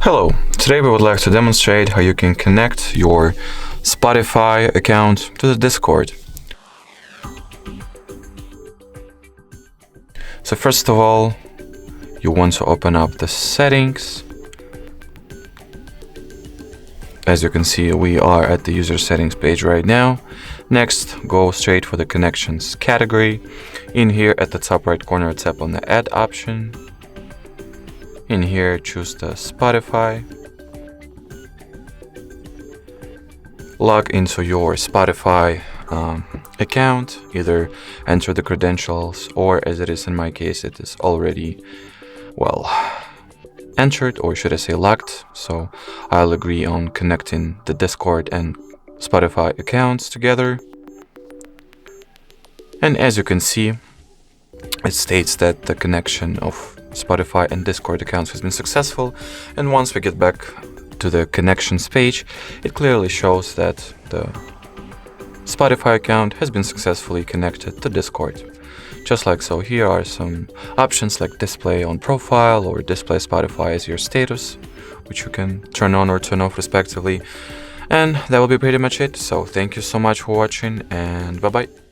Hello, today we would like to demonstrate how you can connect your Spotify account to the Discord. So first of all, you want to open up the settings. As you can see, we are at the user settings page right now. Next, go straight for the connections category. In here at the top right corner, tap on the add option. In here, choose the Spotify. Log into your Spotify account. Either enter the credentials, or as it is in my case, it is already, entered, or should I say locked. So I'll agree on connecting the Discord and Spotify accounts together. And as you can see, it states that the connection of Spotify and Discord accounts has been successful. And once we get back to the connections page, it clearly shows that the Spotify account has been successfully connected to Discord. Just like so, here are some options like display on profile or display Spotify as your status, which you can turn on or turn off respectively. And that will be pretty much it. So thank you so much for watching, and bye bye.